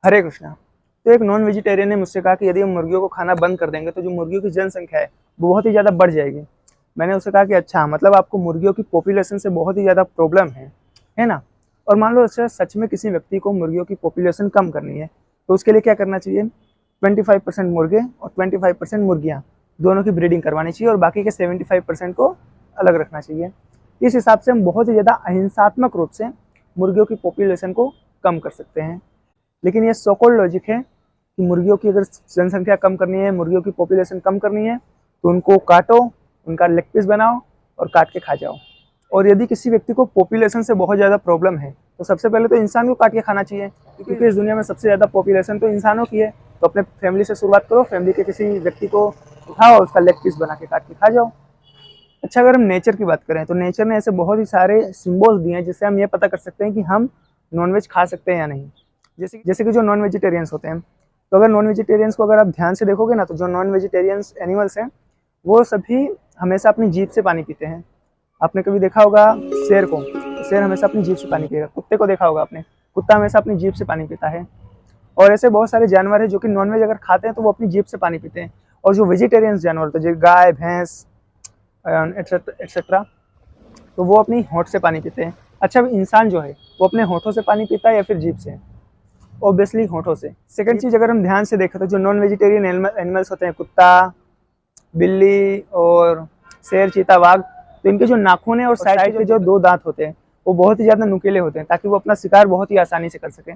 हरे कृष्णा। तो एक non vegetarian ने मुझसे कहा कि यदि हम मुर्गियों को खाना बंद कर देंगे तो जो मुर्गियों की जनसंख्या है वो बहुत ही ज़्यादा बढ़ जाएगी। मैंने उससे कहा कि अच्छा, मतलब आपको मुर्गियों की पॉपुलेशन से बहुत ही ज़्यादा प्रॉब्लम है ना। और मान लो अच्छा सच में किसी व्यक्ति को मुर्गियों की पॉपुलेशन कम करनी है तो उसके लिए क्या करना चाहिए? 25% मुर्गे और 25% मुर्गियाँ दोनों की ब्रीडिंग करवानी चाहिए और बाकी के 75% को अलग रखना चाहिए। इस हिसाब से हम बहुत ही ज़्यादा अहिंसात्मक रूप से मुर्गियों की पॉपुलेशन को कम कर सकते हैं। लेकिन ये सो कॉल्ड लॉजिक है कि मुर्गियों की अगर जनसंख्या कम करनी है, मुर्गियों की पॉपुलेशन कम करनी है तो उनको काटो, उनका लेग पीस बनाओ और काट के खा जाओ। और यदि किसी व्यक्ति को पॉपुलेशन से बहुत ज़्यादा प्रॉब्लम है तो सबसे पहले तो इंसान को काट के खाना चाहिए, क्योंकि इस दुनिया में सबसे ज़्यादा पॉपुलेशन तो इंसानों की है। तो अपने फैमिली से शुरुआत करो, फैमिली के किसी व्यक्ति को उठाओ और उसका लेग पीस बना के काट के खा जाओ। अच्छा, अगर हम नेचर की बात करें तो नेचर ने ऐसे बहुत ही सारे सिम्बल्स दिए हैं जिससे हम ये पता कर सकते हैं कि हम नॉनवेज खा सकते हैं या नहीं। जैसे कि जो नॉन वेजिटेरियंस होते हैं, तो अगर नॉन वेजिटेरियंस को अगर आप ध्यान से देखोगे ना, तो जो नॉन वेजिटेरियंस एनिमल्स हैं वो सभी हमेशा अपनी जीभ से पानी पीते हैं। आपने कभी देखा होगा शेर को, शेर हमेशा अपनी जीभ से पानी पिएगा। कुत्ते को देखा होगा आपने, कुत्ता हमेशा अपनी जीभ से पानी पीता है। और ऐसे बहुत सारे जानवर हैं जो कि नॉनवेज अगर खाते हैं तो वो अपनी जीभ से पानी पीते हैं। और जो वेजिटेरियंस जानवर होते हैं जैसे गाय, भैंस एक्सेट्रा, तो वो अपनी होंठ से पानी पीते हैं। अच्छा, इंसान जो है वो अपने होठों से पानी पीता है या फिर जीभ से? ऑब्वियसली होठों से। सेकंड चीज़, अगर हम ध्यान से देखें तो जो नॉन वेजिटेरियन एनिमल्स होते हैं, कुत्ता, बिल्ली और शेर, चीता, बाघ, तो इनके जो नाखून है और साइड के जो दो दांत होते हैं वो बहुत ही ज़्यादा नुकीले होते हैं ताकि वो अपना शिकार बहुत ही आसानी से कर सकें।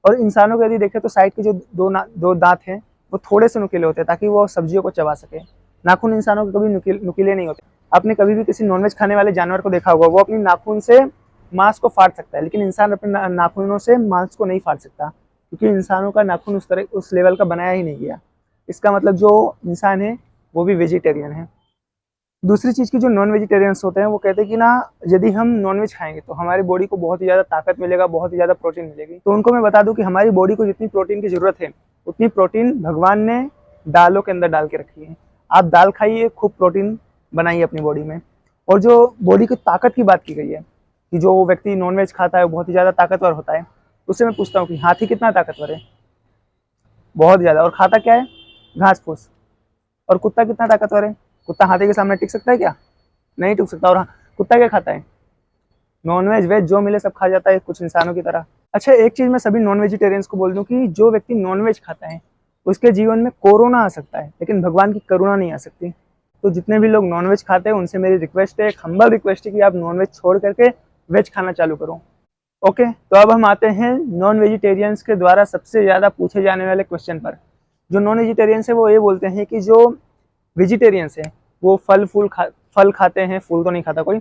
और इंसानों को यदि देखें तो साइड के जो दो दांत हैं वो थोड़े से नुकीले होते हैं ताकि वो सब्जियों को चबा सके। नाखून इंसानों के कभी नुकीले नहीं होते। आपने कभी भी किसी नॉनवेज खाने वाले जानवर को देखा होगा, वो अपनी नाखून से मांस को फाड़ सकता है, लेकिन इंसान अपने नाखूनों से मांस को नहीं फाड़ सकता, क्योंकि इंसानों का नाखून उस लेवल का बनाया ही नहीं गया। इसका मतलब जो इंसान है वो भी वेजिटेरियन है। दूसरी चीज़ की जो नॉन वेजिटेरियंस होते हैं वो कहते हैं कि ना, यदि हम नॉनवेज खाएंगे तो हमारी बॉडी को बहुत ही ज़्यादा ताकत मिलेगा, बहुत ही ज़्यादा प्रोटीन मिलेगी। तो उनको मैं बता दूं कि हमारी बॉडी को जितनी प्रोटीन की ज़रूरत है उतनी प्रोटीन भगवान ने दालों के अंदर डाल के रखी है। आप दाल खाइए, खूब प्रोटीन बनाइए अपनी बॉडी में। और जो बॉडी की ताकत की बात की गई है कि जो व्यक्ति नॉनवेज खाता है वो बहुत ही ज़्यादा ताकतवर होता है, उससे मैं पूछता हूँ कि हाथी कितना ताकतवर है? बहुत ज़्यादा। और खाता क्या है? घास फूस। और कुत्ता कितना ताकतवर है? कुत्ता हाथी के सामने टिक सकता है क्या? नहीं टिक सकता। और हाँ, कुत्ता क्या खाता है? नॉनवेज, वेज जो मिले सब खा जाता है, कुछ इंसानों की तरह। अच्छा, एक चीज़ मैं सभी नॉन वेजिटेरियंस को बोल दूं कि जो व्यक्ति नॉनवेज खाता है उसके जीवन में कोरोना आ सकता है लेकिन भगवान की करुणा नहीं आ सकती। तो जितने भी लोग नॉनवेज खाते हैं उनसे मेरी रिक्वेस्ट है, एक हम्बल रिक्वेस्ट है कि आप नॉनवेज छोड़ करके वेज खाना चालू करो। ओके, तो अब हम आते हैं नॉन वेजिटेरियंस के द्वारा सबसे ज़्यादा पूछे जाने वाले क्वेश्चन पर। जो नॉन वेजिटेरियंस है वो ये बोलते हैं कि जो वेजिटेरियंस है वो फल खाते हैं, फूल तो नहीं खाता कोई,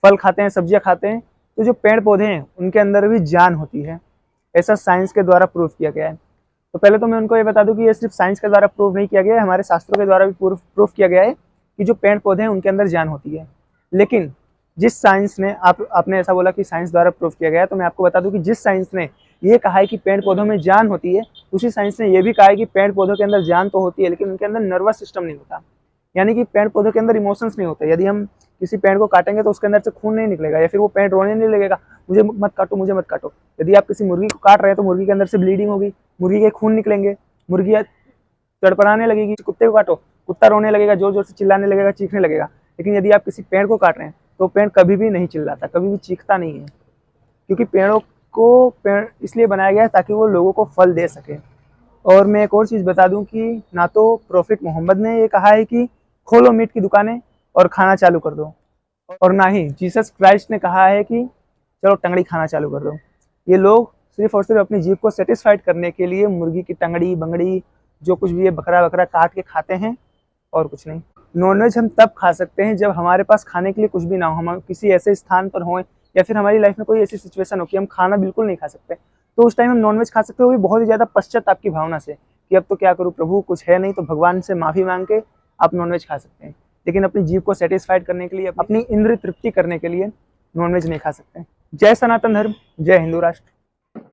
फल खाते हैं, सब्जियां खाते हैं, तो जो पेड़ पौधे हैं उनके अंदर भी जान होती है। ऐसा साइंस के द्वारा प्रूव किया गया है। तो पहले तो मैं उनको ये बता दूं कि ये सिर्फ साइंस के द्वारा प्रूव नहीं किया गया है, हमारे शास्त्रों के द्वारा भी प्रूफ किया गया है कि जो पेड़ पौधे हैं उनके अंदर जान होती है। लेकिन जिस साइंस ने आपने ऐसा बोला कि साइंस द्वारा प्रूव किया गया है, तो मैं आपको बता दूं कि जिस साइंस ने ये कहा है कि पेड़ पौधों में जान होती है, उसी साइंस ने ये भी कहा है कि पेड़ पौधों के अंदर जान तो होती है लेकिन उनके अंदर नर्वस सिस्टम नहीं होता। यानी कि पेड़ पौधों के अंदर इमोशंस नहीं होते। यदि हम किसी पेड़ को काटेंगे तो उसके अंदर से खून नहीं निकलेगा या फिर वो पेड़ रोने नहीं लगेगा, मुझे मत काटो, मुझे मत काटो। यदि आप किसी मुर्गी को काट रहे हैं तो मुर्गी के अंदर से ब्लीडिंग होगी, मुर्गी के खून निकलेंगे, मुर्गी तड़पड़ाने लगेगी। कुत्ते को काटो, कुत्ता रोने लगेगा, जोर जोर से चिल्लाने लगेगा, चीखने लगेगा। लेकिन यदि आप किसी पेड़ को काट रहे हैं तो पेड़ कभी भी नहीं चिल्लाता, कभी भी चीखता नहीं है, क्योंकि पेड़ इसलिए बनाया गया है ताकि वो लोगों को फल दे सके। और मैं एक और चीज़ बता दूं कि ना तो प्रॉफिट मोहम्मद ने ये कहा है कि खोलो मीट की दुकानें और खाना चालू कर दो, और ना ही जीसस क्राइस्ट ने कहा है कि चलो टंगड़ी खाना चालू कर दो। ये लोग सिर्फ और सिर्फ अपनी जीभ को सेटिस्फाइड करने के लिए मुर्गी की टंगड़ी बंगड़ी जो कुछ भी है बकरा वकरा काट के खाते हैं, और कुछ नहीं। नॉनवेज हम तब खा सकते हैं जब हमारे पास खाने के लिए कुछ भी ना हो, हम किसी ऐसे स्थान पर हों या फिर हमारी लाइफ में कोई ऐसी सिचुएशन हो कि हम खाना बिल्कुल नहीं खा सकते, तो उस टाइम हम नॉनवेज खा सकते हो, भी बहुत ही ज़्यादा पश्चाताप की भावना से कि अब तो क्या करूँ प्रभु, कुछ है नहीं, तो भगवान से माफ़ी मांग के आप नॉनवेज खा सकते हैं। लेकिन अपनी जीभ को सेटिस्फाइड करने के लिए, अपनी इंद्रिय तृप्ति करने के लिए नॉनवेज नहीं खा सकते। जय सनातन धर्म, जय हिंदू राष्ट्र।